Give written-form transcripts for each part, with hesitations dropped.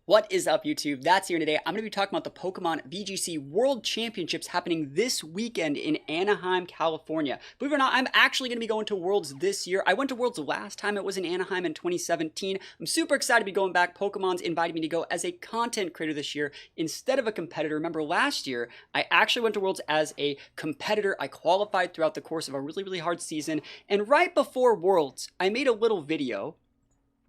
What is up, YouTube? That's here today. I'm going to be talking about the Pokemon VGC World Championships happening this weekend in Anaheim, California. Believe it or not, I'm actually going to be going to Worlds this year. I went to Worlds last time. It was in Anaheim in 2017. I'm super excited to be going back. Pokemon's invited me to go as a content creator this year instead of a competitor. Remember, last year, I actually went to Worlds as a competitor. I qualified throughout the course of a really hard season. And right before Worlds, I made a little video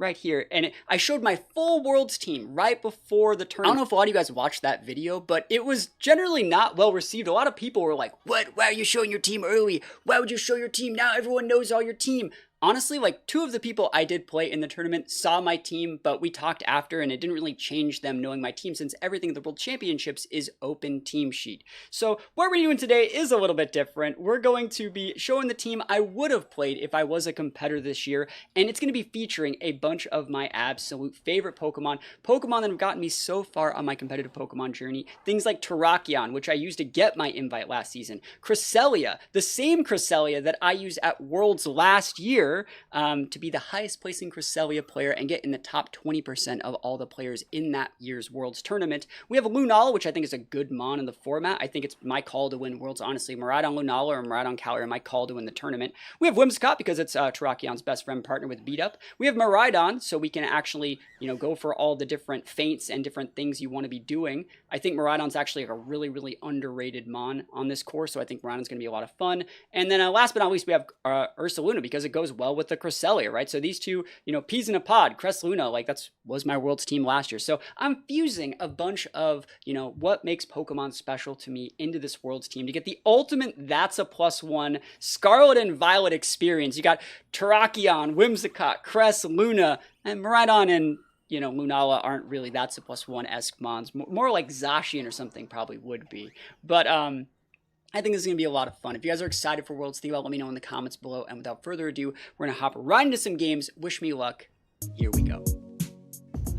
right here, and I showed my full Worlds team right before the tournament. I don't know if a lot of you guys watched that video, but it was generally not well received. A lot of people were like, what? Why are you showing your team early? Why would you show your team now? Everyone knows all your team. Honestly, like, two of the people I did play in the tournament saw my team, but we talked after, and it didn't really change them knowing my team since everything at the World Championships is open team sheet. So what we're doing today is a little bit different. We're going to be showing the team I would have played if I was a competitor this year, and it's going to be featuring a bunch of my absolute favorite Pokemon that have gotten me so far on my competitive Pokemon journey. Things like Terapagos, which I used to get my invite last season. Cresselia, the same Cresselia that I used at Worlds last year, to be the highest placing Cresselia player and get in the top 20% of all the players in that year's Worlds tournament. We have Lunala, which I think is a good mon in the format. I think it's my call to win Worlds, honestly. Miraidon Lunala or Miraidon Kyogre are my call to win the tournament. We have Whimsicott because it's Terrakion's best friend partner with Beat Up. We have Miraidon, so we can actually, go for all the different feints and different things you want to be doing. I think Miraidon's actually like a really underrated mon on this course, so I think Miraidon's going to be a lot of fun. And then last but not least, we have Ursaluna because it goes well with the Cresselia, right? So these two, peas in a pod, Cressluna, like was my Worlds team last year. So I'm fusing a bunch of, what makes Pokemon special to me into this Worlds team to get the ultimate That's a Plus One Scarlet and Violet experience. You got Terrakion, Whimsicott, Cressluna, and Miraidon and Lunala aren't really That's a Plus One-esque mons. More like Zacian or something probably would be. But I think this is going to be a lot of fun. If you guys are excited for Worlds, think about let me know in the comments below. And without further ado, we're going to hop right into some games. Wish me luck. Here we go.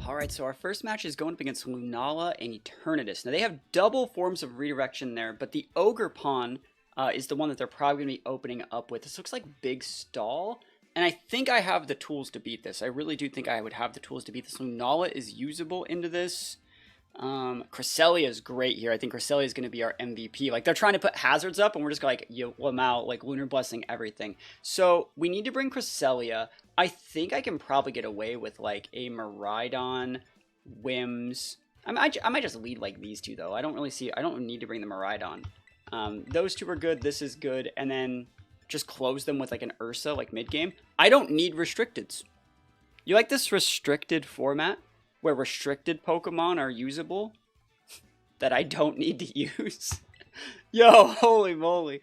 Alright, so our first match is going up against Lunala and Eternatus. Now, they have double forms of redirection there, but the Ogerpon is the one that they're probably going to be opening up with. This looks like Big Stall. And I think I have the tools to beat this. I really do think I would have the tools to beat this. Lunala is usable into this. Cresselia is great here. I think Cresselia is going to be our MVP. Like, they're trying to put hazards up, and we're just going to, yo them out, like, Lunar Blessing everything. So, we need to bring Cresselia. I think I can probably get away with, like, a Miraidon, Whims. I might just lead, like, these two, though. I don't need to bring the Miraidon. Those two are good. This is good. And then just close them with, like, an Ursa, like, mid-game. I don't need restricteds. You like this restricted format? Where restricted Pokemon are usable that I don't need to use. Yo, holy moly.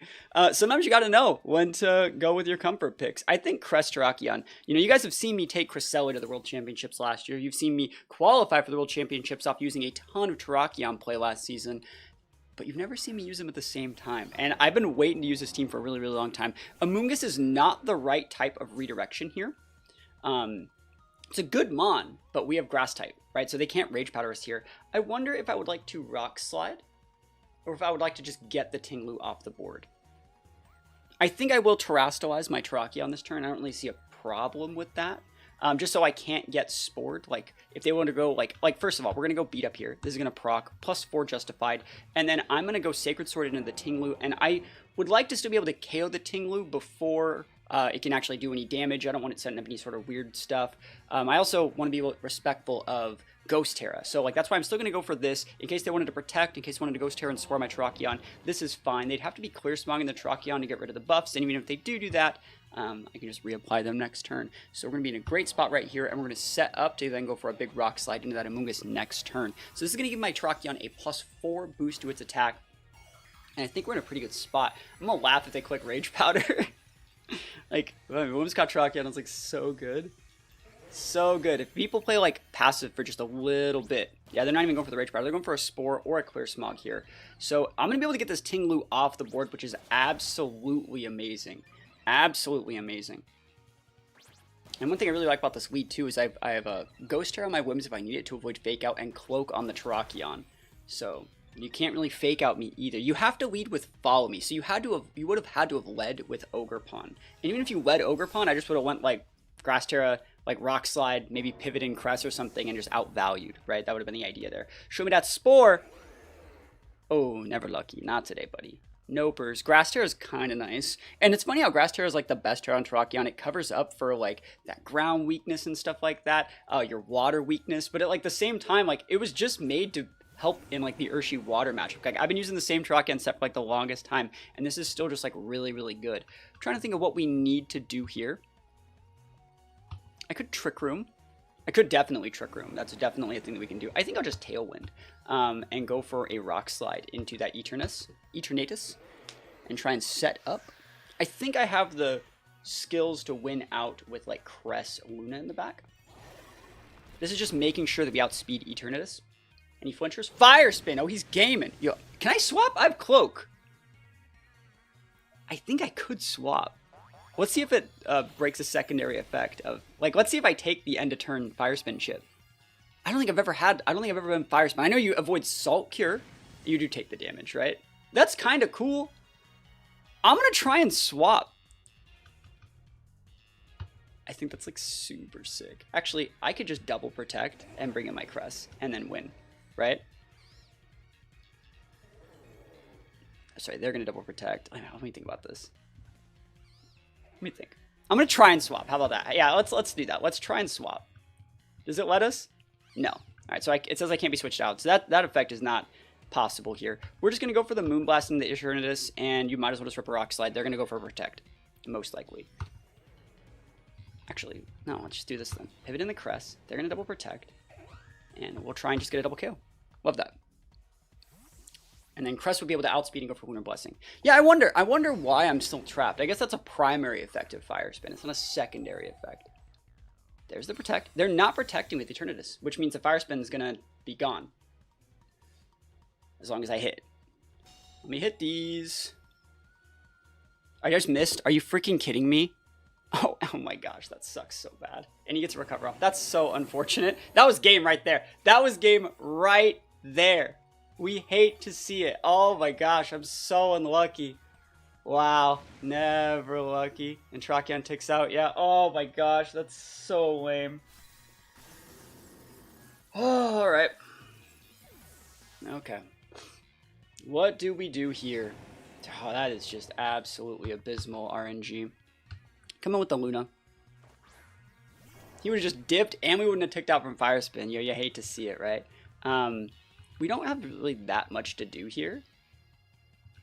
Sometimes you gotta know when to go with your comfort picks. I think Terrakion. You guys have seen me take Cresselia to the World Championships last year. You've seen me qualify for the World Championships off using a ton of Terrakion play last season. But you've never seen me use them at the same time. And I've been waiting to use this team for a really long time. Amoonguss is not the right type of redirection here. It's a good mon, but we have Grass type, right? So they can't Rage Powder us here. I wonder if I would like to Rock Slide, or if I would like to just get the Tinglu off the board. I think I will Terrastalize my Terrakion this turn. I don't really see a problem with that. Just so I can't get Spored. Like, if they want to go, like first of all, we're going to go Beat Up here. This is going to proc, +4 Justified. And then I'm going to go Sacred Sword into the Tinglu. And I would like to still be able to KO the Tinglu before it can actually do any damage. I don't want it setting up any sort of weird stuff. I also want to be respectful of Ghost Terra. So, like, that's why I'm still going to go for this. In case they wanted to protect, in case they wanted to Ghost Terra and Spore my Terrakion, this is fine. They'd have to be Clear Smogging the Terrakion to get rid of the buffs. And even if they do that, I can just reapply them next turn. So we're going to be in a great spot right here, and we're going to set up to then go for a big Rock Slide into that Amoonguss next turn. So this is going to give my Terrakion a +4 boost to its attack. And I think we're in a pretty good spot. I'm going to laugh if they click Rage Powder. Like, Whimsicott Terrakion is, like, so good. So good. If people play, like, passive for just a little bit, yeah, they're not even going for the Rage Powder. They're going for a Spore or a Clear Smog here. So I'm going to be able to get this Tinglu off the board, which is absolutely amazing. Absolutely amazing. And one thing I really like about this lead, too, is I have a Ghost Terra on my Whims if I need it to avoid Fake Out, and Cloak on the Terrakion. So you can't really Fake Out me either. You have to lead with Follow Me. So you would have had to have led with Ogerpon. And even if you led Ogerpon, I just would have went, like, Grass Terra, like Rock Slide, maybe Pivot and Crest or something, and just outvalued, right? That would have been the idea there. Show me that Spore. Oh, never lucky. Not today, buddy. Nopers. Grass Terror is kind of nice. And it's funny how Grass Terror is like the best Terror on Terrakion. It covers up for like that ground weakness and stuff like that. Your water weakness. But at like the same time, like it was just made to help in like the Urshi water matchup. Like I've been using the same Terrakion set for like the longest time. And this is still just like really, really good. I'm trying to think of what we need to do here. I could Trick Room. I could definitely Trick Room. That's definitely a thing that we can do. I think I'll just Tailwind and go for a Rock Slide into that Eternatus and try and set up. I think I have the skills to win out with like Cress Luna in the back. This is just making sure that we outspeed Eternatus. Any flinchers? Fire Spin. Oh, he's gaming. Yo, can I swap? I have Cloak. I think I could swap. Let's see if it breaks a secondary effect of, like, let's see if I take the end of turn Fire Spin chip. I don't think I've ever been Fire Spin. I know you avoid Salt Cure. You do take the damage, right? That's kind of cool. I'm going to try and swap. I think that's, like, super sick. Actually, I could just double protect and bring in my Crest and then win, right? Sorry, they're going to double protect. Let me think about this. Let me think. I'm going to try and swap. How about that? Yeah, let's do that. Let's try and swap. Does it let us? No. All right, so it says I can't be switched out. So that effect is not possible here. We're just going to go for the Moonblast and the Eternatus, and you might as well just rip a Rock Slide. They're going to go for Protect, most likely. Actually, no, let's just do this then. Pivot in the Crest. They're going to double Protect, and we'll try and just get a double KO. Love that. And then Crest would be able to outspeed and go for Lunar Blessing. Yeah, I wonder why I'm still trapped. I guess that's a primary effect of Fire Spin. It's not a secondary effect. There's the Protect. They're not protecting with Eternatus, which means the Fire Spin is going to be gone. As long as I hit. Let me hit these. I just missed. Are you freaking kidding me? Oh my gosh, that sucks so bad. And he gets to recover off. That's so unfortunate. That was game right there. That was game right there. We hate to see it. Oh my gosh, I'm so unlucky. Wow, never lucky. And Terrakion ticks out. Yeah, oh my gosh, that's so lame. Oh, alright. Okay. What do we do here? Oh, that is just absolutely abysmal RNG. Come on with the Luna. He would have just dipped and we wouldn't have ticked out from Fire Spin. You hate to see it, right? We don't have really that much to do here.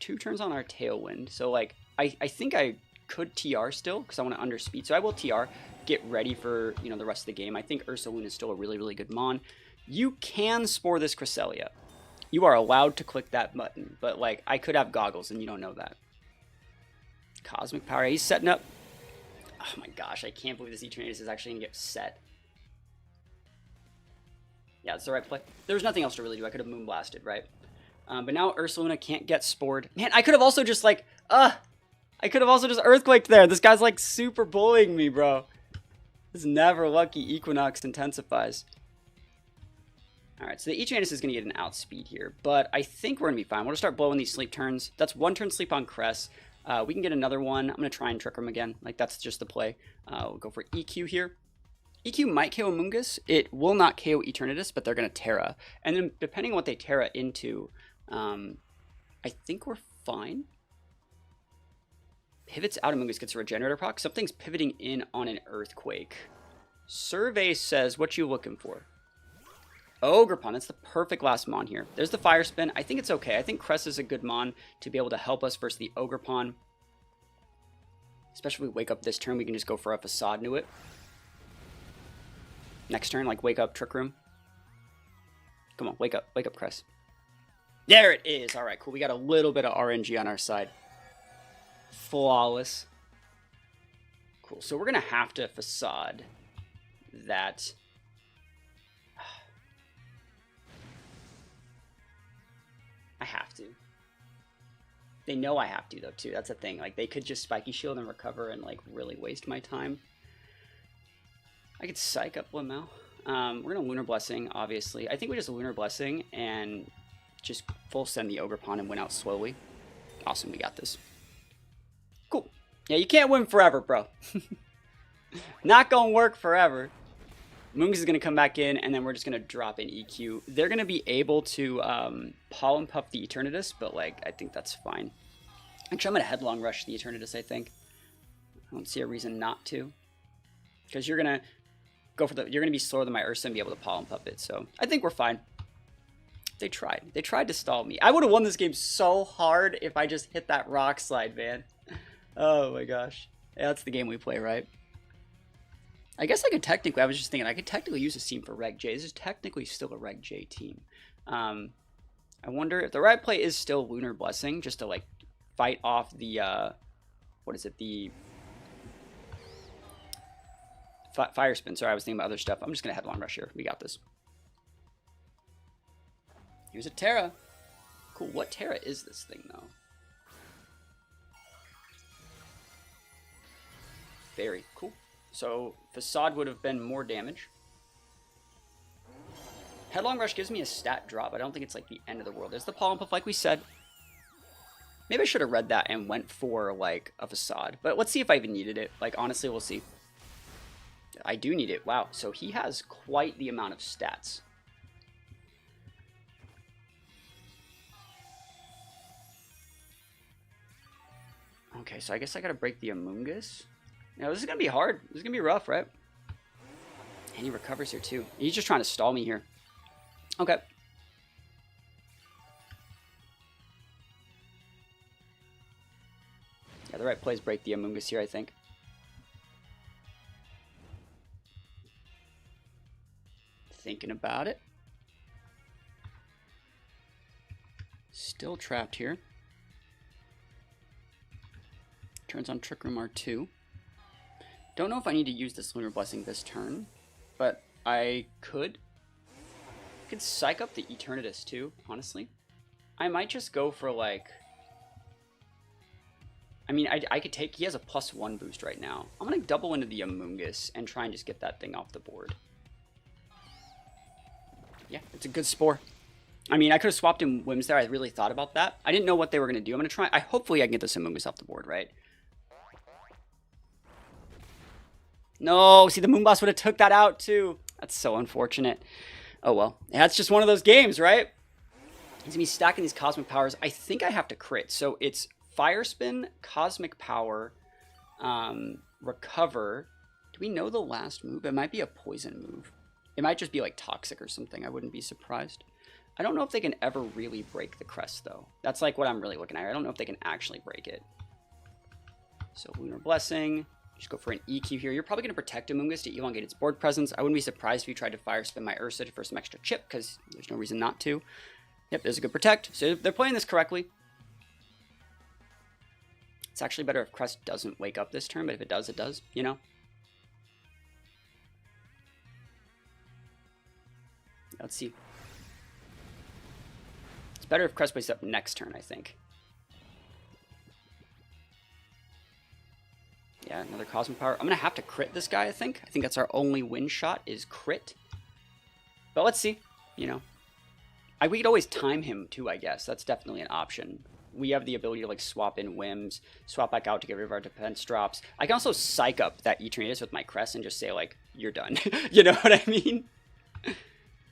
2 turns on our Tailwind. So, like, I think I could TR still because I want to underspeed. So I will TR, get ready for, you know, the rest of the game. I think Ursaluna is still a really, really good mon. You can Spore this Cresselia. You are allowed to click that button. But, like, I could have Goggles and you don't know that. Cosmic Power. He's setting up. Oh my gosh, I can't believe this Eternatus is actually going to get set. Yeah, it's the right play. There's nothing else to really do. I could have Moonblasted, right? But now Ursaluna can't get Spored. Man, I could have also just like, I could have also just Earthquaked there. This guy's like super bullying me, bro. This never lucky Equinox intensifies. Alright, so the Eternatus is going to get an outspeed here. But I think we're going to be fine. We'll just start blowing these sleep turns. That's 1 turn sleep on Crest. We can get another one. I'm going to try and Trick Room again. Like, that's just the play. We'll go for EQ here. EQ might KO Mungus. It will not KO Eternatus, but they're going to Terra. And then depending on what they Terra into, I think we're fine. Pivots out of Mungus, gets a Regenerator proc. Something's pivoting in on an Earthquake. Survey says, what you looking for? Ogerpon, that's the perfect last mon here. There's the Fire Spin. I think it's okay. I think Crest is a good mon to be able to help us versus the Ogerpon. Especially if we wake up this turn, we can just go for a Facade into it. Next turn, like, wake up, Trick Room. Come on, wake up, Crest. There it is. All right, cool. We got a little bit of RNG on our side. Flawless. Cool. So we're going to have to Facade that. I have to. They know I have to, though, too. That's the thing. Like, they could just Spiky Shield and recover and, like, really waste my time. I could Psych up Lamau. We're going to Lunar Blessing, obviously. I think we just Lunar Blessing and just full send the Ogerpon and win out slowly. Awesome, we got this. Cool. Yeah, you can't win forever, bro. Not going to work forever. Moongus is going to come back in, and then we're just going to drop in EQ. They're going to be able to Pollen Puff the Eternatus, but, like, I think that's fine. Actually, I'm going to Headlong Rush the Eternatus, I think. I don't see a reason not to. Because you're going to go for the... You're going to be slower than my Ursa and be able to Pollen Puff it, so I think we're fine. They tried. They tried to stall me. I would have won this game so hard if I just hit that Rock Slide, man. Oh, my gosh. Yeah, that's the game we play, right? I guess I could technically, I was just thinking, I could technically use this team for Reg J. This is technically still a Reg J team. I wonder if the right play is still Lunar Blessing, just to, like, fight off the, what is it, the Fire Spin. Sorry, I was thinking about other stuff. I'm just going to Headlong Rush here. We got this. Here's a Terra. Cool, what Terra is this thing, though? Very cool. So, Facade would have been more damage. Headlong Rush gives me a stat drop. I don't think it's like the end of the world. There's the Pollen Puff, like we said. Maybe I should have read that and went for, like, a Facade. But let's see if I even needed it. Like, honestly, we'll see. I do need it. Wow. So he has quite the amount of stats. Okay, so I guess I gotta break the Amoonguss. Now, this is going to be hard. This is going to be rough, right? And he recovers here, too. He's just trying to stall me here. Okay. Yeah, the right plays break the Amoonguss here, I think. Thinking about it. Still trapped here. Turns on Trick Room R2. Don't know if I need to use this Lunar Blessing this turn, but I could. I could psych up the Eternatus too, honestly. I might just go for, like... I mean, I could take... He has a +1 boost right now. I'm going to double into the Amoonguss and try and just get that thing off the board. Yeah, it's a good Spore. I mean, I could have swapped in Whims there. I really thought about that. I didn't know what they were going to do. I'm going to try... Hopefully I can get this Amoonguss off the board, right? No, see, the Moonboss would have took that out, too. That's so unfortunate. Oh, well. Yeah, it's just one of those games, right? He's going to be stacking these Cosmic Powers. I think I have to crit. So it's Fire Spin, Cosmic Power, Recover. Do we know the last move? It might be a Poison move. It might just be, like, Toxic or something. I wouldn't be surprised. I don't know if they can ever really break the Crest, though. That's, like, what I'm really looking at. I don't know if they can actually break it. So, Lunar Blessing... Just go for an EQ here. You're probably going to protect Amoonguss to elongate its board presence. I wouldn't be surprised if you tried to Fire Spin my Ursa for some extra chip, because there's no reason not to. Yep, there's a good protect. So they're playing this correctly. It's actually better if Crest doesn't wake up this turn, but if it does, you know? Let's see. It's better if Crest wakes up next turn, I think. Yeah, another Cosmic Power. I'm going to have to crit this guy, I think. I think that's our only win shot is crit. But let's see, you know. We could always time him, too, I guess. That's definitely an option. We have the ability to, like, swap in Whims, swap back out to get rid of our defense drops. I can also psych up that Eternatus with my Crest and just say, like, you're done. You know what I mean?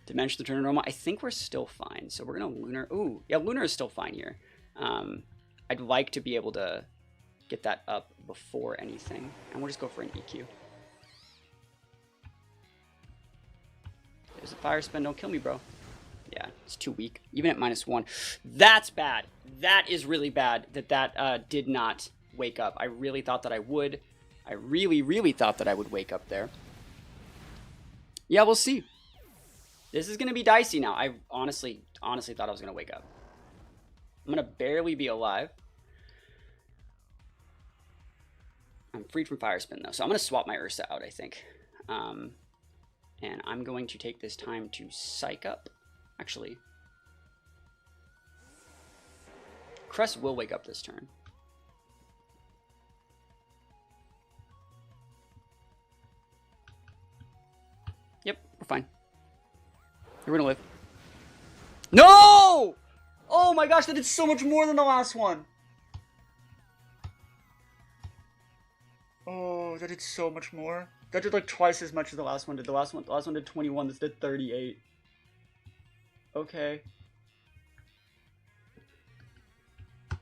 Dimension the turn normal. I think we're still fine. So we're going to Lunar. Ooh, yeah, Lunar is still fine here. I'd like to be able to get that up before anything. And we'll just go for an EQ. There's a Fire Spin. Don't kill me, bro. Yeah, it's too weak. Even at -1. That's bad. That is really bad that did not wake up. I really thought that I would. I really thought that I would wake up there. Yeah, we'll see. This is going to be dicey now. I honestly thought I was going to wake up. I'm going to barely be alive. I'm freed from Fire Spin, though, so I'm going to swap my Ursa out, I think. And I'm going to take this time to psych up. Actually, Crest will wake up this turn. Yep, we're fine. We're going to live. No! Oh my gosh, that did so much more than the last one. Oh, that did so much more. That did like twice as much as the last one did. The last one did 21. This did 38. Okay.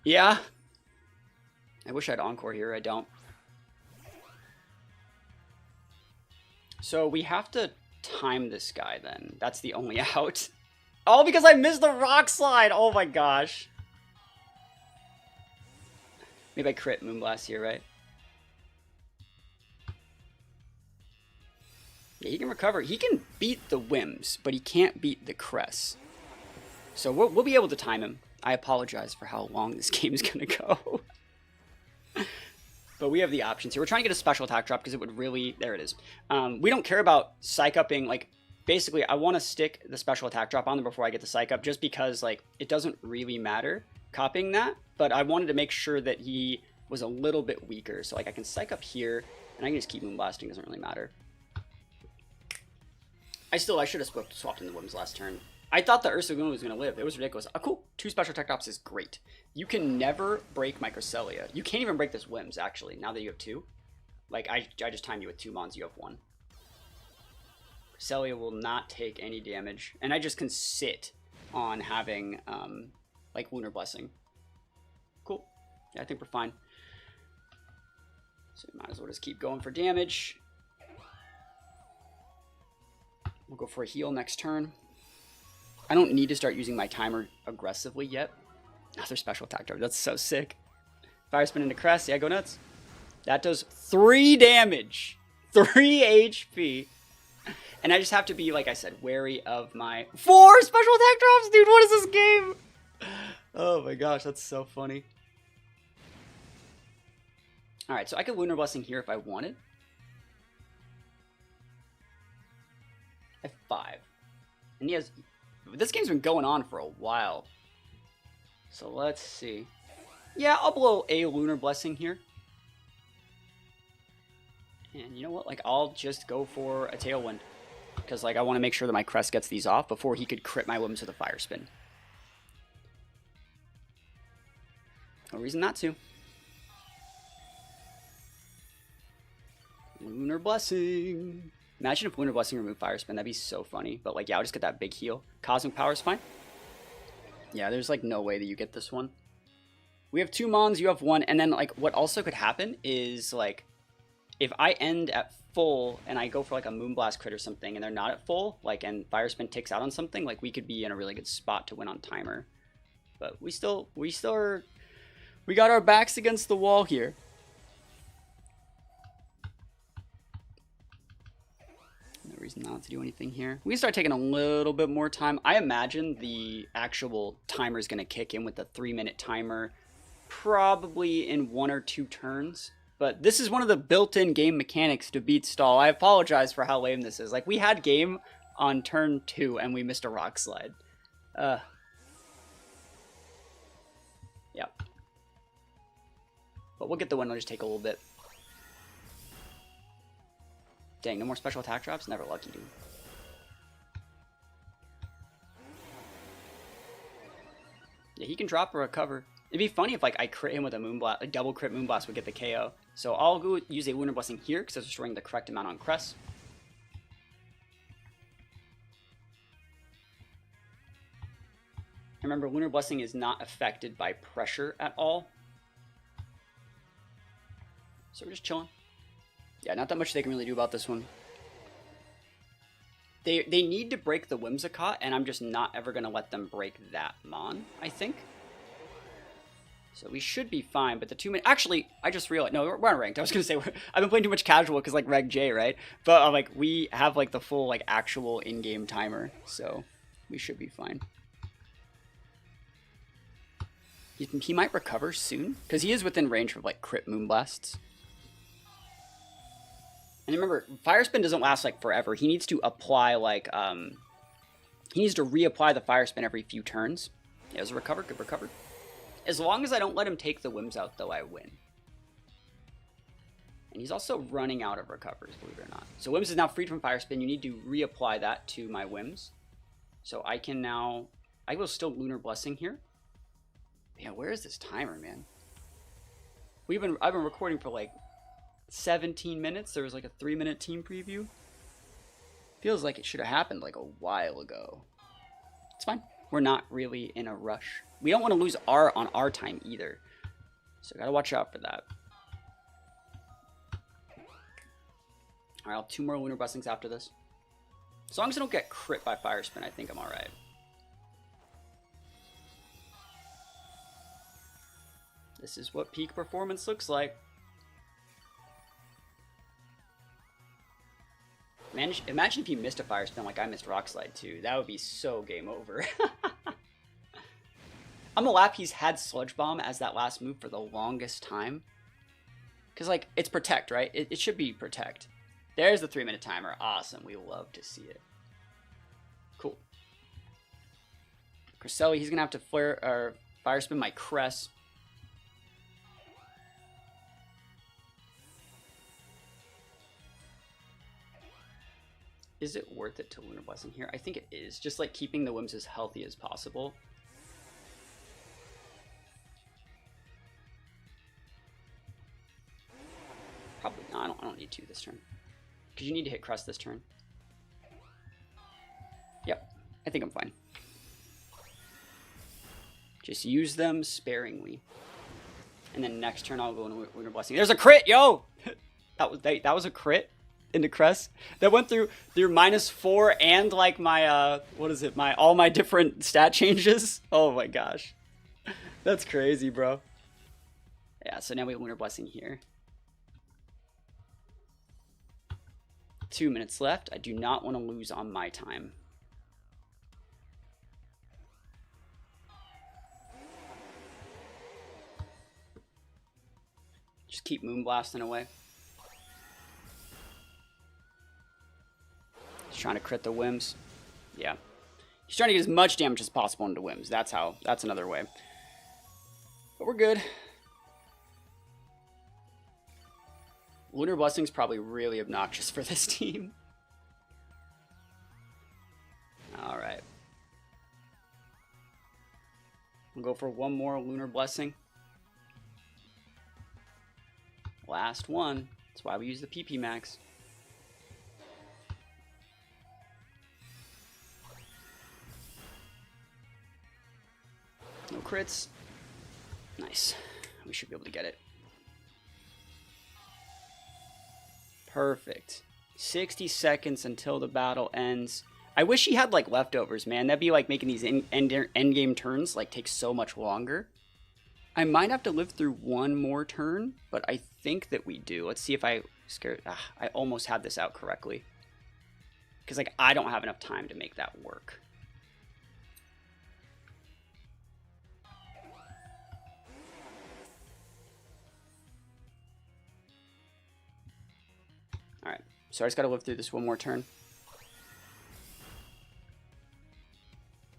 Yeah. I wish I had Encore here. I don't. So we have to time this guy then. That's the only out. Oh, because I missed the Rock Slide. Oh my gosh. Maybe I crit Moonblast here, right? Yeah, he can recover. He can beat the Whims, but he can't beat the Cress. So we'll be able to time him. I apologize for how long this game is going to go. But we have the options here. We're trying to get a special attack drop because it would really... There it is. We don't care about psych-upping. Like, basically, I want to stick the special attack drop on them before I get the psych-up just because, like, it doesn't really matter copying that. But I wanted to make sure that he was a little bit weaker. So, like, I can psych up here, and I can just keep Moonblasting. Doesn't really matter. I should have swapped in the Whims last turn. I thought the Ursauna was going to live. It was ridiculous. Oh, cool. 2 special attack drops is great. You can never break Microcelia. You can't even break this Whims, actually, now that you have 2. Like, I just timed you with 2 Mons. You have 1. Celia will not take any damage. And I just can sit on having, like, Lunar Blessing. Cool. Yeah, I think we're fine. So we might as well just keep going for damage. We'll go for a heal next turn. I don't need to start using my timer aggressively yet. Another special attack drop. That's so sick. Fire Spin into Crest. Yeah, go nuts. That does 3 damage. 3 HP. And I just have to be, like I said, wary of my 4 special attack drops. Dude, what is this game? Oh my gosh, that's so funny. Alright, so I could Lunar Blessing here if I wanted. I have 5. And he has... This game's been going on for a while. So let's see. Yeah, I'll blow a Lunar Blessing here. And you know what? Like, I'll just go for a Tailwind. Because, like, I want to make sure that my Crest gets these off before he could crit my Whims with a Fire Spin. No reason not to. Lunar Blessing. Imagine if Lunar Blessing removed Fire Spin. That'd be so funny. But, like, yeah, I'll just get that big heal. Cosmic Power is fine. Yeah, there's, like, no way that you get this one. We have 2 Mons, you have 1. And then, like, what also could happen is, like, if I end at full and I go for, like, a Moonblast crit or something and they're not at full, like, and Fire Spin ticks out on something, like, we could be in a really good spot to win on timer. But we still are... We got our backs against the wall here. Reason not to do anything here. We can start taking a little bit more time. I imagine the actual timer is going to kick in with the 3-minute timer probably in 1 or 2 turns. But this is one of the built-in game mechanics to beat stall. I apologize for how lame this is. Like, we had game on turn 2 and we missed a Rock Slide. Yep. But we'll get the win. It'll just take a little bit. Dang, no more special attack drops? Never lucky, dude. Yeah, he can drop or recover. It'd be funny if, like, I crit him with a Moonblast, a double crit Moonblast would get the KO. So I'll go use a Lunar Blessing here because it's restoring the correct amount on Crest. Remember, Lunar Blessing is not affected by pressure at all. So we're just chilling. Yeah, not that much they can really do about this one. They need to break the Whimsicott, and I'm just not ever going to let them break that Mon, I think. So we should be fine, but the 2-minute... Actually, I just realized... No, we're unranked. I was going to say, I've been playing too much casual because, like, Reg J, right? But, like, we have, like, the full, like, actual in-game timer, so we should be fine. He might recover soon, because he is within range of, like, crit Moonblasts. And remember, Fire Spin doesn't last, like, forever. He needs to apply, like, he needs to reapply the Fire Spin every few turns. Yeah, it was a recover. Good recover. As long as I don't let him take the Whims out, though, I win. And he's also running out of recovers, believe it or not. So Whims is now freed from Fire Spin. You need to reapply that to my Whims. So I can now... I will still Lunar Blessing here. Yeah, where is this timer, man? I've been recording for, like... 17 minutes. There was like a 3-minute team preview. Feels like it should have happened like a while ago. It's fine. We're not really in a rush. We don't want to lose on our time either. So gotta watch out for that. Alright, I'll have 2 more Lunar Blessings after this. As long as I don't get crit by Fire Spin, I think I'm alright. This is what peak performance looks like. Imagine if you missed a Fire Spin like I missed Rock Slide too. That would be so game over. On the lap, he's had Sludge Bomb as that last move for the longest time. Because, like, it's Protect, right? It should be Protect. There's the 3-minute timer. Awesome. We love to see it. Cool. Cresselia, he's going to have to Fire Spin my Cress. Is it worth it to Lunar Blessing here? I think it is. Just, like, keeping the Wims as healthy as possible. Probably not. I don't need to this turn. Because you need to hit Crest this turn. Yep. I think I'm fine. Just use them sparingly. And then next turn I'll go into Lunar Blessing. There's a crit, yo! that was a crit into Crest. That went through -4 and like my what is it? All my different stat changes. Oh my gosh. That's crazy, bro. Yeah, so now we have Lunar Blessing here. 2 minutes left. I do not want to lose on my time. Just keep Moonblasting away. He's trying to crit the Wims. Yeah. He's trying to get as much damage as possible into Wims. That's another way. But we're good. Lunar Blessing's probably really obnoxious for this team. Alright. We'll go for one more Lunar Blessing. Last one. That's why we use the PP Max. No crits. Nice. We should be able to get it. Perfect. 60 seconds until the battle ends. I wish he had like leftovers, man. That'd be like making these end game turns like take so much longer. I might have to live through one more turn, but I think that we do. Let's see if I almost had this out correctly. Because like I don't have enough time to make that work. Alright, so I just gotta live through this one more turn.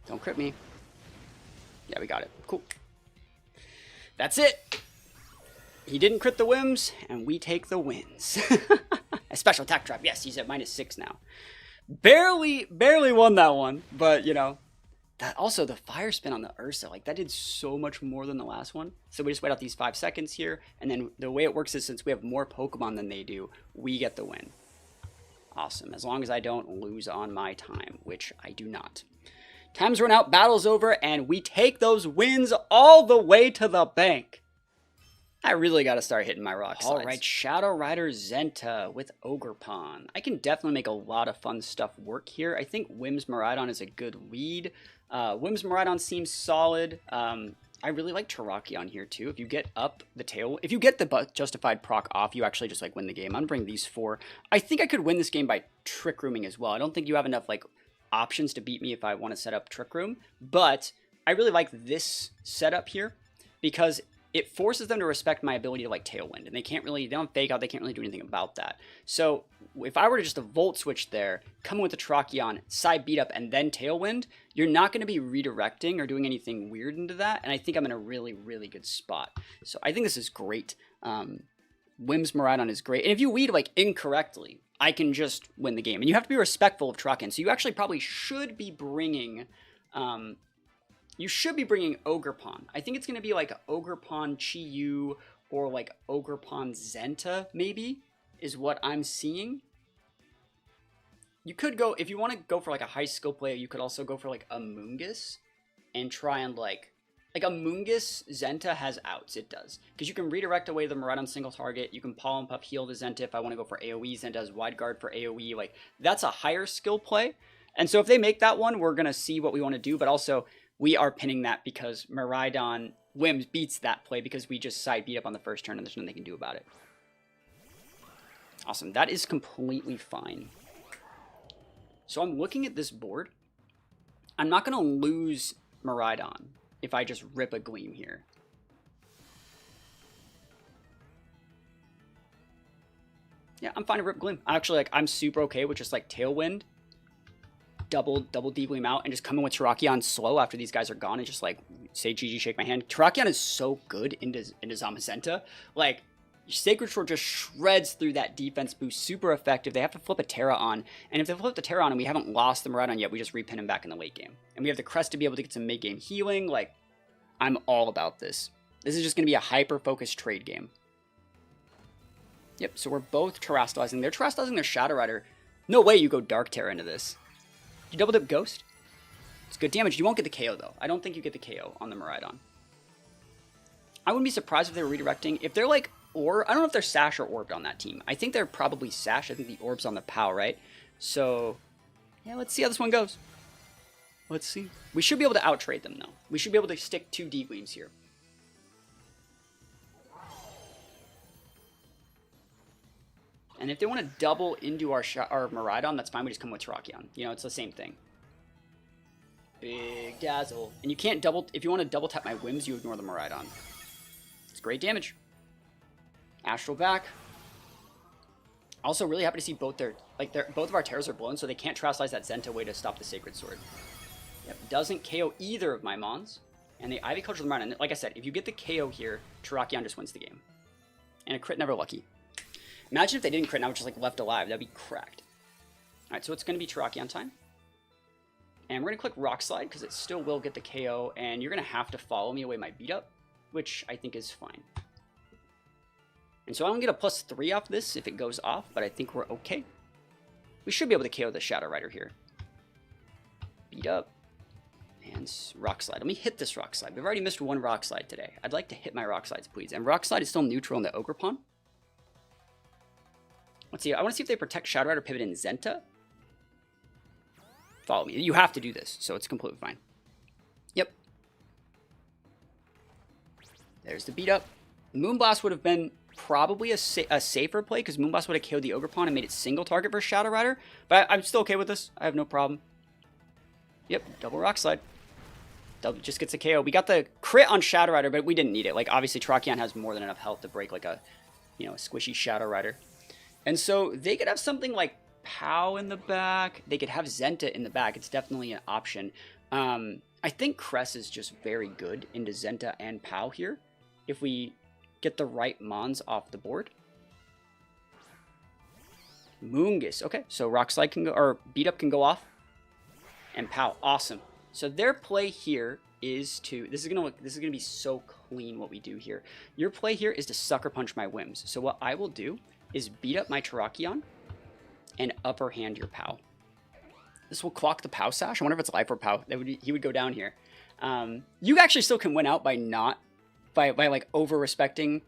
Don't crit me. Yeah, we got it. Cool. That's it! He didn't crit the Wims, and we take the wins. A special attack trap. Yes, he's at -6 now. Barely won that one, but, you know. That also, the Fire Spin on the Ursa, like, that did so much more than the last one. So we just wait out these 5 seconds here, and then the way it works is since we have more Pokemon than they do, we get the win. Awesome, as long as I don't lose on my time, which I do not. Time's run out, battle's over, and we take those wins all the way to the bank. I really got to start hitting my rock slides. All right, Shadow Rider Zenta with Ogerpon. I can definitely make a lot of fun stuff work here. I think Wims Miraidon is a good lead. Wims Miraidon seems solid. I really like Terrakion here too. If you get up the tail, if you get the justified proc off, you actually just like win the game. I'm gonna bring these 4. I think I could win this game by Trick Rooming as well. I don't think you have enough like options to beat me if I want to set up Trick Room, but I really like this setup here because it forces them to respect my ability to like Tailwind, and they don't fake out, they can't really do anything about that. So if I were to just a Volt Switch there, come in with the Terrakion, side beat up, and then Tailwind, you're not going to be redirecting or doing anything weird into that, and I think I'm in a really, really good spot. So I think this is great. Wims Miraidon is great, and if you lead like incorrectly, I can just win the game. And you have to be respectful of Terrakion, so you actually probably should be bringing... Ogerpon. I think it's going to be like Ogerpon, Chi-Yu, or like Ogerpon Zenta, maybe, is what I'm seeing. You could go, if you want to go for like a high skill play, you could also go for like a Moongus and try and like a Moongus Zenta has outs, it does. Because you can redirect away the Miraidon single target, you can Pollen Puff heal the Zenta if I want to go for AoE, Zenta has Wide Guard for AoE, like that's a higher skill play. And so if they make that one, we're going to see what we want to do, but also we are pinning that because Miraidon Wims beats that play because we just side beat up on the first turn and there's nothing they can do about it. Awesome, that is completely fine. So I'm looking at this board. I'm not going to lose Miraidon if I just rip a Gleam here. Yeah, I'm fine to rip Gleam. Actually, like, I'm super okay with just like Tailwind, double D-Gleam out, and just come in with Terrakion slow after these guys are gone and just like say GG, shake my hand. Terrakion is so good into Zamazenta. Like, Sacred Sword just shreds through that defense boost, super effective. They have to flip a Terra on, and if they flip the Terra on and we haven't lost the Miraidon yet, we just repin him back in the late game. And we have the Crest to be able to get some mid-game healing. Like, I'm all about this. This is just going to be a hyper-focused trade game. Yep, so we're both Terastallizing. They're Terastallizing their Shadow Rider. No way you go Dark Terra into this. You double dip Ghost? It's good damage. You won't get the KO, though. I don't think you get the KO on the Miraidon. I wouldn't be surprised if they were redirecting. If they're like, or I don't know if they're Sash or Orbed on that team. I think they're probably Sash. I think the Orb's on the POW, right? So, yeah, let's see how this one goes. Let's see. We should be able to out-trade them, though. We should be able to stick 2 D-Gleams here. And if they want to double into our Miraidon, that's fine. We just come with Terrakion. You know, it's the same thing. Big Dazzle. And you can't double... If you want to double tap my Whims, you ignore the Miraidon. It's great damage. Astral back. Also, really happy to see both their... Like, both of our Terras are blown, so they can't Terastallize that Zenta way to stop the Sacred Sword. Yep, doesn't KO either of my Mons. And the Ivy Culture of the Miraidon. Like I said, if you get the KO here, Terrakion just wins the game. And a crit never lucky. Imagine if they didn't crit and I was just like left alive. That'd be cracked. Alright, so it's going to be Terrakion time. And we're going to click Rock Slide because it still will get the KO. And you're going to have to follow me away my beat up, which I think is fine. And so I'm going to get a +3 off this if it goes off, but I think we're okay. We should be able to KO the Shadow Rider here. Beat up. And Rock Slide. Let me hit this Rock Slide. We've already missed one Rock Slide today. I'd like to hit my Rock Slides, please. And Rock Slide is still neutral in the Ogerpon. Let's see. I want to see if they protect Shadow Rider, pivot in Zenta. Follow me. You have to do this, so it's completely fine. Yep. There's the beat up. Moonblast would have been probably a safer play because Moonblast would have killed the Ogerpon and made it single target for Shadow Rider. But I'm still okay with this. I have no problem. Yep, double Rock Slide. Double just gets a KO. We got the crit on Shadow Rider, but we didn't need it. Like, obviously, Terrakion has more than enough health to break like a, you know, a squishy Shadow Rider. And so they could have something like POW in the back. They could have Zenta in the back. It's definitely an option. I think Cress is just very good into Zenta and POW here. If we get the right Mons off the board. Moongus. Okay, so Rock Slide can go, or Beat Up can go off. And POW. Awesome. So their play here is to, this is gonna be so clean what we do here. Your play here is to Sucker Punch my Whims. So what I will do is beat up my Terrakion and upper hand your POW. This will clock the POW Sash. I wonder if it's life or POW. He would go down here. You actually still can win out by like over respecting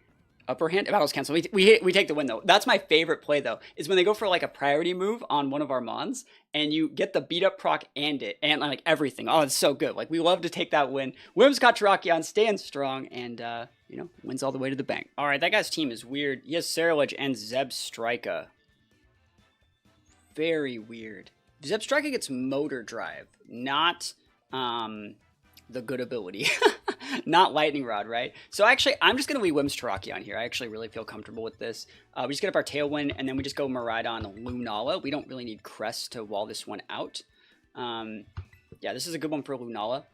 upper hand. Battle's canceled. We take the win though. That's my favorite play though, is when they go for like a priority move on one of our Mons and you get the beat up proc and like everything. Oh, it's so good. Like, we love to take that win. Wims got Terrakion, staying strong, and you know, wins all the way to the bank. All right, that guy's team is weird. He has Cerulege and Zebstrika. Very weird. Zebstrika gets Motor Drive, not the good ability. Not Lightning Rod, right? So actually, I'm just going to leave Wims Terrakion here. I actually really feel comfortable with this. We just get up our Tailwind, and then we just go Miraidon Lunala. We don't really need Crest to wall this one out. Yeah, this is a good one for Lunala.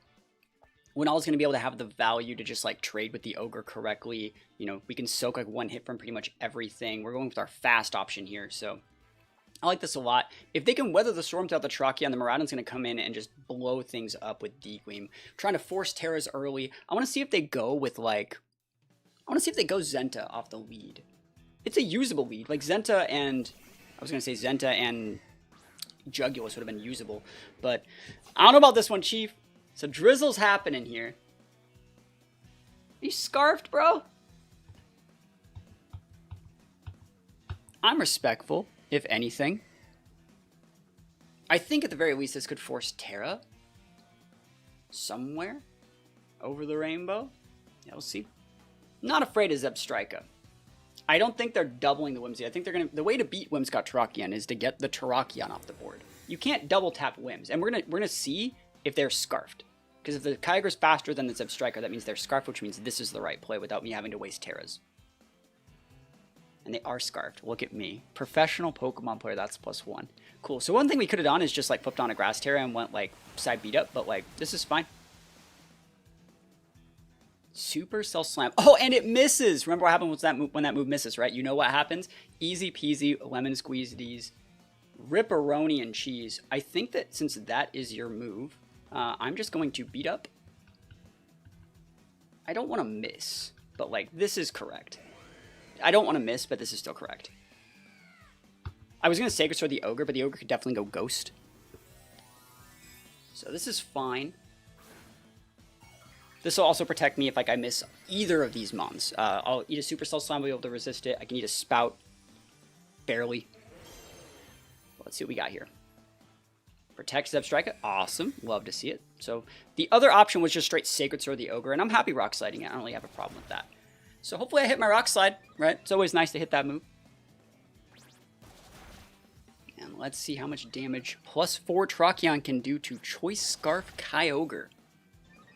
Lunala's going to be able to have the value to just like trade with the Ogre correctly. You know, we can soak like one hit from pretty much everything. We're going with our fast option here, so I like this a lot. If they can weather the storm without the Terrakion, the Miraidon's going to come in and just blow things up with D-Gleam. Trying to force Terras early. I want to see if they go with like... I want to see if they go Zenta off the lead. It's a usable lead. Like Zenta and... I was going to say Zenta and Jugulus would have been usable. But I don't know about this one, Chief. So Drizzle's happening here. Are you scarfed, bro? I'm respectful, if anything. I think at the very least this could force Terra somewhere over the rainbow. Yeah, we'll see. Not afraid of Zebstrika. I don't think they're doubling the Whimsy. I think they're gonna. The way to beat Whimsicott Terrakion is to get the Terrakion off the board. You can't double tap Whims, and we're gonna see if they're scarfed. Because if the Kyogre's faster than the Zebstrika, that means they're scarfed, which means this is the right play without me having to waste Terras. And they are scarfed. Look at me. Professional Pokemon player, that's +1. Cool. So one thing we could have done is just like flipped on a Grass Terra and went like side beat up, but like this is fine. Super Cell Slam. Oh, and it misses. Remember what happened with that move when that move misses, right? You know what happens? Easy peasy, lemon squeeze these. Ripperoni and cheese. I think that since that is your move, I'm just going to beat up. I don't want to miss, but like this is correct. I don't want to miss, but this is still correct. I was going to Sacred Sword the Ogre, but the Ogre could definitely go Ghost. So this is fine. This will also protect me if like I miss either of these mons. I'll eat a Super Cell Slam, I'll be able to resist it. I can eat a Spout. Barely. Let's see what we got here. Protect Zebstrika. Awesome. Love to see it. So the other option was just straight Sacred Sword the Ogre, and I'm happy Rock Sliding it. I don't really have a problem with that. So hopefully I hit my Rock Slide, right? It's always nice to hit that move. And let's see how much damage +4 Terrakion can do to Choice Scarf Kyogre.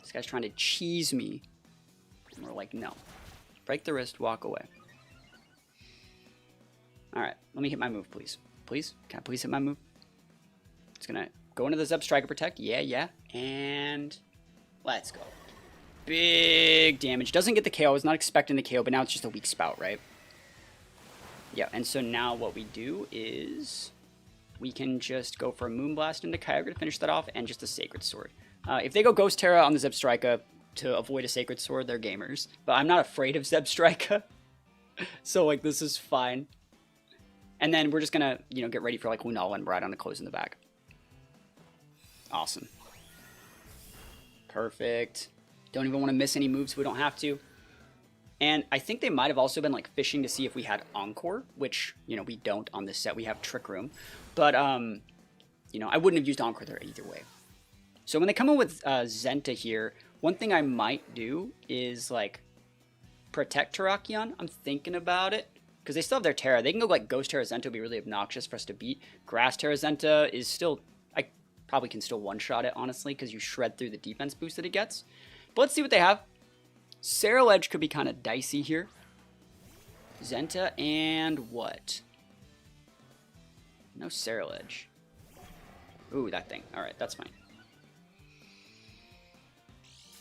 This guy's trying to cheese me. And we're like, no. Break the wrist, walk away. Alright, let me hit my move, please. Please? Can I please hit my move? It's gonna go into the Zebstrika Protect. Yeah. And let's go. Big damage. Doesn't get the KO. I was not expecting the KO, but now it's just a weak Spout, right? Yeah, and so now what we do is we can just go for a Moonblast into Kyogre to finish that off, and just a Sacred Sword. If they go Ghost Terra on the Zebstrika to avoid a Sacred Sword, they're gamers. But I'm not afraid of Zebstrika. So, like, this is fine. And then we're just gonna, you know, get ready for, like, Lunala and Ride on to close in the back. Awesome. Perfect. Don't even want to miss any moves if we don't have to. And I think they might have also been, like, fishing to see if we had Encore, which, you know, we don't on this set. We have Trick Room. But, you know, I wouldn't have used Encore there either way. So when they come in with Zenta here, one thing I might do is, like, protect Terrakion. I'm thinking about it. Because they still have their Terra. They can go, like, Ghost Terra Zenta would be really obnoxious for us to beat. Grass Terra Zenta is still... I probably can still one-shot it, honestly, because you shred through the defense boost that it gets. But let's see what they have. Ceruledge could be kind of dicey here. Zenta and what? No Ceruledge. Ooh, that thing. Alright, that's fine.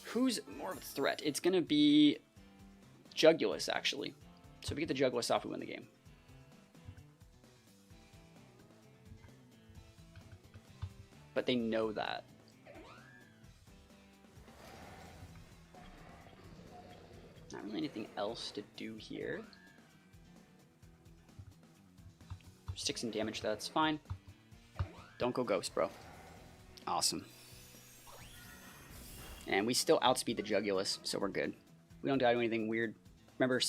Who's more of a threat? It's going to be Jugulus, actually. So if we get the Jugulus off, we win the game. But they know that. Not really anything else to do here. Stick some damage, that's fine. Don't go Ghost, bro. Awesome. And we still outspeed the Jugulus, so we're good. We don't do anything weird. Remember,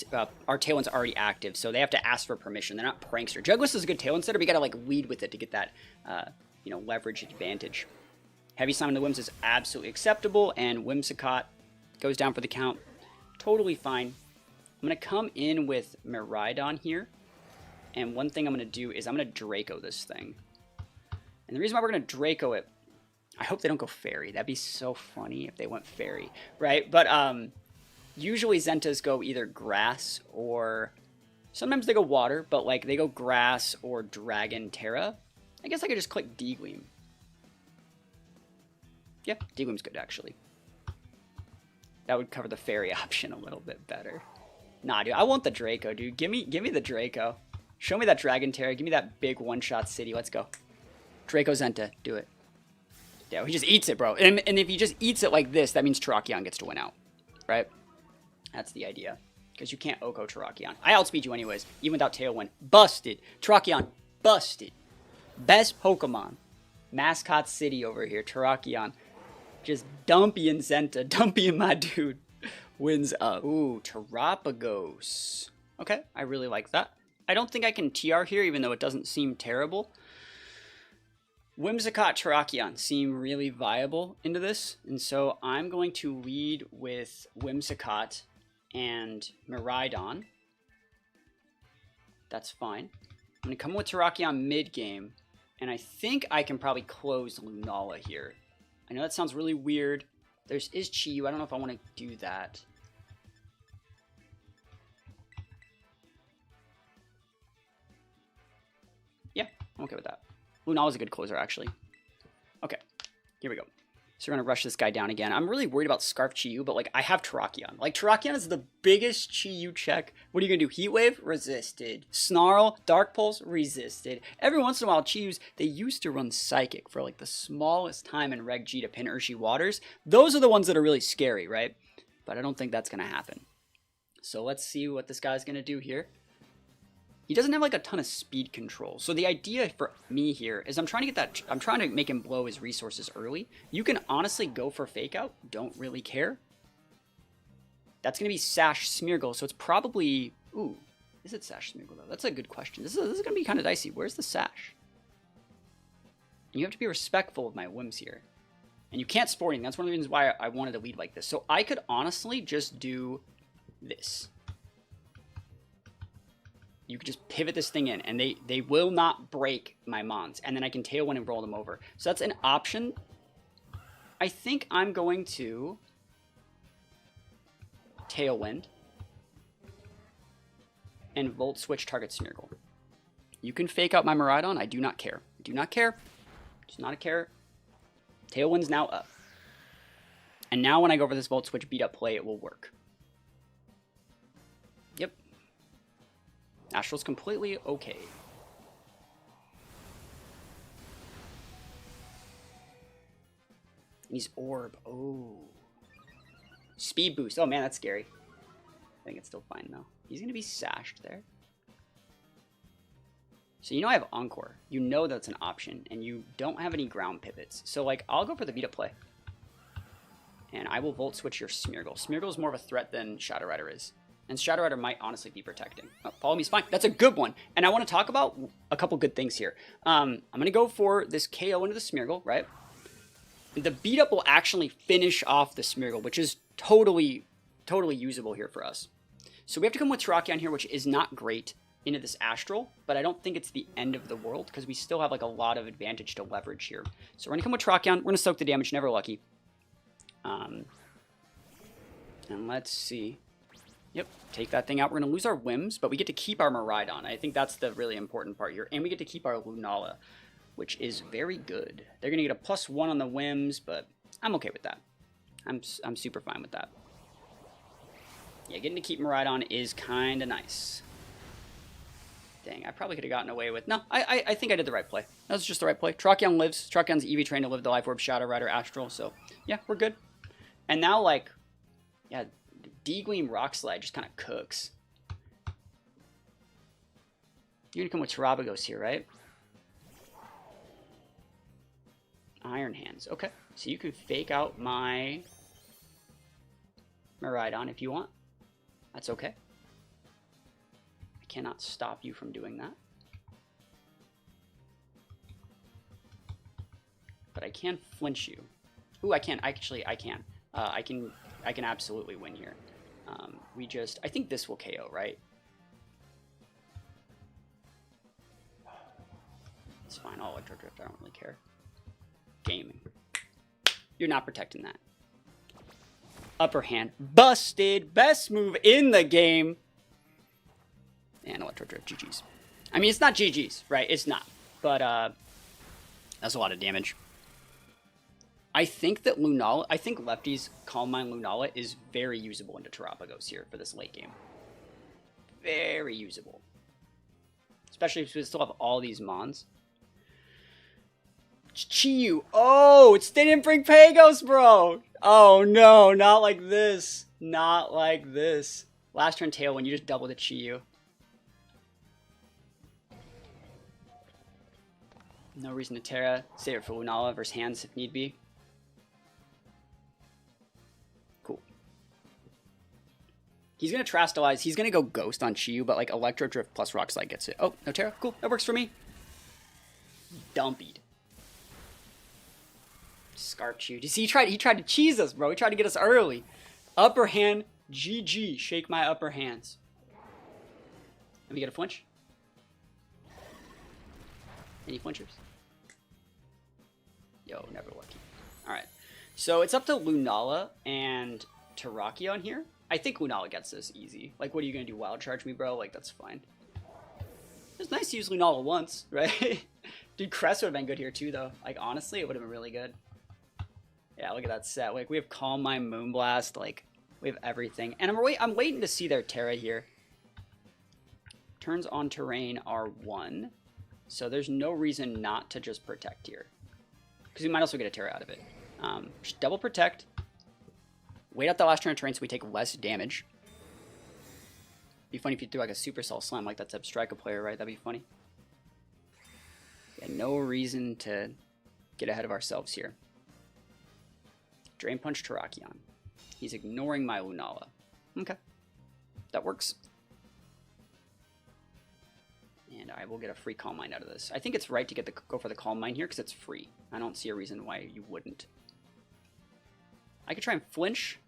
our Tailwind's already active, so they have to ask for permission. They're not Prankster. Jugulus is a good Tailwind setter, but you gotta, like, lead with it to get that, you know, leverage advantage. Heavy Summon the Whims is absolutely acceptable, and Whimsicott goes down for the count. Totally fine. I'm gonna come in with Miraidon here, and one thing I'm gonna do is I'm gonna Draco this thing. And the reason why we're gonna Draco it, I hope they don't go Fairy. That'd be so funny if they went Fairy, right? But, usually Zentas go either grass or sometimes they go water, but like they go grass or Dragon Terra. I guess I could just click D-Gleam. Yeah, D-Gleam's good actually. That would cover the fairy option a little bit better. Nah, dude, I want the Draco, dude. Give me the Draco. Show me that Dragon Terra. Give me that big one-shot city. Let's go. Draco Zenta, do it. Yeah, he just eats it, bro. And if he just eats it like this, that means Terrakion gets to win out, right? That's the idea. Because you can't Oko Terrakion. I outspeed you anyways, even without Tailwind. Busted. Terrakion, busted. Best Pokemon. Mascot City over here. Terrakion. Just dumping Zenta. Dumping my dude. Wins up. Ooh, Terapagos. Okay, I really like that. I don't think I can TR here, even though it doesn't seem terrible. Whimsicott Terrakion seem really viable into this. And so I'm going to lead with Whimsicott and Miraidon. That's fine. I'm going to come with Terrakion mid-game, and I think I can probably close Lunala here. I know that sounds really weird. There's Chi-Yu. I don't know if I want to do that. Yeah, I'm okay with that. Lunala's a good closer, actually. Okay, here we go. So we're going to rush this guy down again. I'm really worried about Scarf Chi-Yu, but, like, I have Terrakion. Like, Terrakion is the biggest Chi-Yu check. What are you going to do? Heat Wave? Resisted. Snarl? Dark Pulse? Resisted. Every once in a while, Chi-Yus, they used to run Psychic for, like, the smallest time in Reg G to pin Urshi Waters. Those are the ones that are really scary, right? But I don't think that's going to happen. So let's see what this guy's going to do here. He doesn't have like a ton of speed control. So the idea for me here is I'm trying to get that, I'm trying to make him blow his resources early. You can honestly go for Fake Out. Don't really care. That's going to be Sash Smeargle. So it's probably, ooh, is it Sash Smeargle though? That's a good question. This is going to be kind of dicey. Where's the Sash? And you have to be respectful of my whims here. And you can't Sporting. That's one of the reasons why I wanted to lead like this. So I could honestly just do this. You could just pivot this thing in, and they will not break my Mons. And then I can Tailwind and roll them over. So that's an option. I think I'm going to Tailwind and Volt Switch target Smeargle. You can Fake Out my Miraidon. I do not care. I do not care. It's not a care. Tailwind's now up. And now when I go for this Volt Switch beat up play, it will work. Yep. Astral's completely okay. He's Orb. Oh. Speed boost. Oh man, that's scary. I think it's still fine though. He's going to be sashed there. So you know I have Encore. You know that's an option. And you don't have any ground pivots. So like, I'll go for the beat up play. And I will Volt Switch your Smeargle. Smeargle is more of a threat than Shadow Rider is. And Shadow Rider might honestly be protecting. Oh, Follow Me's fine. That's a good one. And I want to talk about a couple good things here. I'm going to go for this KO into the Smeargle, right? The beat up will actually finish off the Smeargle, which is totally usable here for us. So we have to come with Terrakion here, which is not great, into this Astral. But I don't think it's the end of the world, because we still have like a lot of advantage to leverage here. So we're going to come with Terrakion. We're going to soak the damage, never lucky. And let's see. Yep, take that thing out. We're going to lose our Whims, but we get to keep our Miraidon. I think that's the really important part here. And we get to keep our Lunala, which is very good. They're going to get a +1 on the Whims, but I'm okay with that. I'm super fine with that. Yeah, getting to keep Miraidon is kind of nice. Dang, I probably could have gotten away with... No, I think I did the right play. That was just the right play. Terrakion lives. Terrakion's EV trained to live the Life Orb, Shadow Rider, Astral. So, yeah, we're good. And now, like... Yeah... D-Gleam Rock Slide just kind of cooks. You're going to come with Terapagos here, right? Iron Hands. Okay. So you can Fake Out my Miraidon if you want. That's okay. I cannot stop you from doing that. But I can flinch you. Ooh, I can. Actually, I can. I can absolutely win here. I think this will KO, right? It's fine. I'll Electro Drift. I don't really care. Gaming. You're not protecting that. Upper hand. Busted. Best move in the game. And Electro Drift. GG's. I mean, it's not GG's, right? It's not. But, that's a lot of damage. I think that Lunala, I think Lefty's Calm Mind Lunala is very usable into Terapagos here for this late game. Very usable. Especially if we still have all these Mons. Chi-Yu. Oh, they didn't bring Pagos, bro. Oh, no, not like this. Not like this. Last turn tail when you just double the Chi-Yu. No reason to Terra. Save it for Lunala versus hands if need be. Cool. He's going to Trastalize. He's going to go Ghost on Chi-Yu, but like Electro Drift plus Rock Slide gets it. Oh, no Terra. Cool. That works for me. Dumpied. Scarp Chi-Yu. You see, he tried to cheese us, bro. He tried to get us early. Upper hand. GG. Shake my upper hands. Let me get a flinch. Any flinchers? Yo, never lucky. Alright. So it's up to Lunala and Terapagos here. I think Lunala gets this easy. Like, what are you going to do? Wild charge me, bro? Like, that's fine. It's nice to use Lunala once, right? Dude, Crest would have been good here too, though. Like, honestly, it would have been really good. Yeah, look at that set. Like, we have Calm Mind, Moonblast. Like, we have everything. And I'm waiting to see their Terra here. Turns on terrain are 1. So there's no reason not to just protect here. Because we might also get a Terra out of it. Just double protect. Wait out the last turn of terrain so we take less damage. Be funny if you threw like a Supercell Slam like that's a Striker player, right? That'd be funny. Yeah, no reason to get ahead of ourselves here. Drain Punch Terapagos. He's ignoring my Lunala. Okay. That works. And I will get a free Calm Mind out of this. I think it's right to go for the Calm Mind here because it's free. I don't see a reason why you wouldn't. I could try and flinch.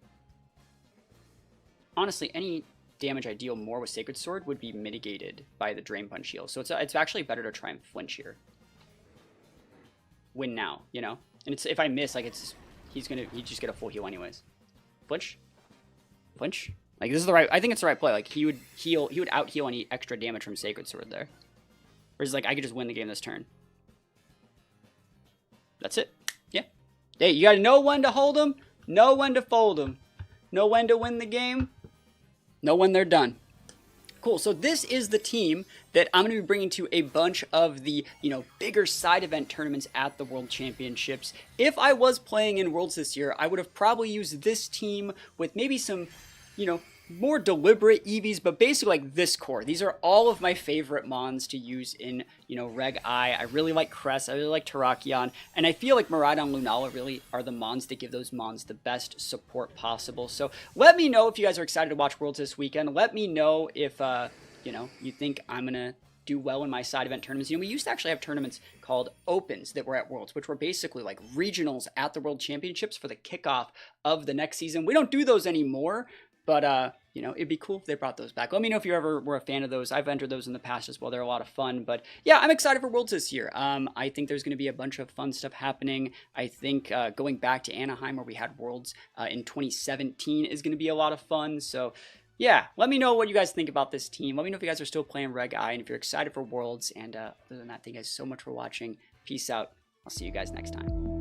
Honestly, any damage I deal more with Sacred Sword would be mitigated by the Drain Punch heal. So it's actually better to try and flinch here. Win now, you know? And it's if I miss, like he'd just get a full heal anyways. Flinch? Flinch? Like this is the right I think it's the right play. Like he would out heal any extra damage from Sacred Sword there. Whereas like I could just win the game this turn. That's it. Yeah. Hey, you gotta know when to hold them, know when to fold them, know when to win the game, know when they're done. Cool, so this is the team that I'm going to be bringing to a bunch of the, bigger side event tournaments at the World Championships. If I was playing in Worlds this year, I would have probably used this team with maybe some, more deliberate EVs, but basically like this core. These are all of my favorite mons to use in, Reg I. I really like Crest, I really like Terapagos, and I feel like Miraidon and Lunala really are the mons that give those mons the best support possible. So let me know if you guys are excited to watch Worlds this weekend. Let me know if, you think I'm going to do well in my side event tournaments. We used to actually have tournaments called Opens that were at Worlds, which were basically like regionals at the World Championships for the kickoff of the next season. We don't do those anymore. But, it'd be cool if they brought those back. Let me know if you ever were a fan of those. I've entered those in the past as well. They're a lot of fun. But, yeah, I'm excited for Worlds this year. I think there's going to be a bunch of fun stuff happening. I think going back to Anaheim where we had Worlds in 2017 is going to be a lot of fun. So, yeah, let me know what you guys think about this team. Let me know if you guys are still playing Reg I and if you're excited for Worlds. And other than that, thank you guys so much for watching. Peace out. I'll see you guys next time.